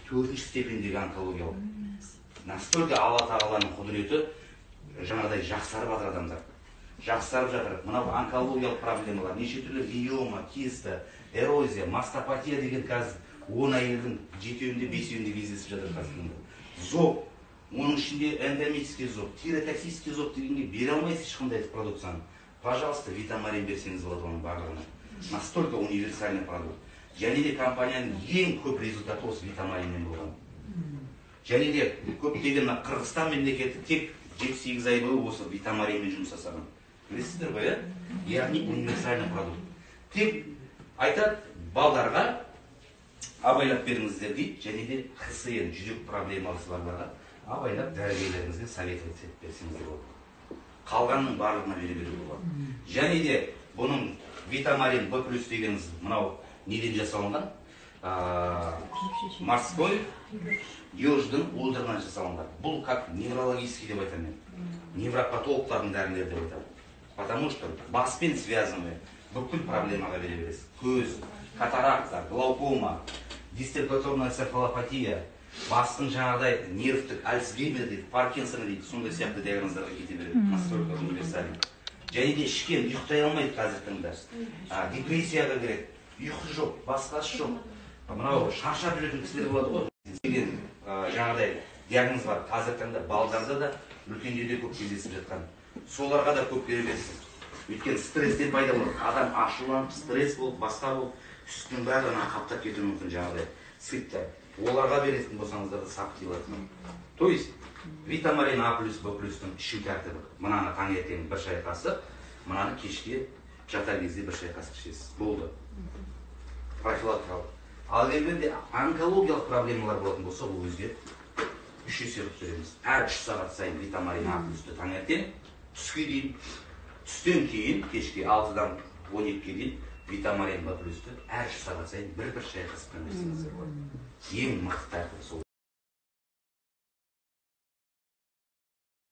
4-ші степендегі онкологиялық. Настолько Алла Тағаланың құдіреті жаңағыдай жақсарып жатыр адамдар. Жақсарып жатыр. Мынау онкологиялық проблемалар, неше түрлі миома, киста, эрозия, мастопатия деген қазір 10 әйелдің 7-інде 5-інде кездесіп жатыр қазір. Зоб, оның ішінде эндемический зоб, тиротоксический зоб дегенге бере алмайсыз ешқандай продукцияны. Пожалуйста, витамарин берсеңіз болады оның барлығына. Настолько универсальный продукт. Және де компанияның ең көп результаты осы витамариннен болған. Және де көптеген Қырғызстан мемлекеті тек 7-8 ай бойы осы витамаринмен жұмыс жасаған. Білесіздер ғой, яғни универсальный продукт. Тек айтады, балдарға абайлап беріңіздер дейді, және де ХСН, жүрек проблемасы барларға абайлап дәрігерлеріңізге совет рецепт берсеңіздер болады. Қалғанның барлығына бере беруге болады. Және де бұның витамарин B+ дегеніңіз мынау неден жасалынған? Морской еждің уылдырығынан жасалынған. Бұл как неврологический деп айтамын. Невропатологтардың дәрілері деп айтамын. Потому что баспен связанный бүкіл проблемаға бере бересіз. Көз, катаракта, глаукома, дистрофик цефалопатия, бастың жаңағыдай нервтік Альцгеймер дейді, Паркинсон дейді, сондай сияқты диагноздарға кете береді. Настолько универсальный. Және де ішкен, ұйықтай алмайды қазіргі таңда. Депрессияға кіреді. Ұйқы жоқ, басқасы жоқ. Мынау шаршап жүретін кісілер болады ғой. Деген жаңағыдай диагноз бар. Қазіргі таңда балдарда да, үлкендерде көп кездесіп жатқан. Соларға да көп бере бересіз. Өйткені стресстен пайда болады. Адам ашуланып, стресс болып, басқа болып, үстінің бәрін қаптап кетуі мүмкін жаңағыдай. Сыйыпты. Оларға беретін болсаңыздар да сап дейілатын. То есть, витамарин А+, Б+-тің ішу тәртібі. Мынаны таңертең бір шай қасық, мынаны кешке жатар кезде бір шай қасық ішесіз. Болды. Профилактикалық. Ал егерде онкологиялық проблемалар болатын болса, ол өзге 3 есе қып береміз. Әр 3 сағат сайын витамарин А+-ті таңертең, түске дейін, түстен кейін, кешке 6-дан 12-ге дейін витамарин B+-ті әр 3 сағат сайын бір шай қасықпен берсеңіздер болады. Ең мықты тәртібі сол.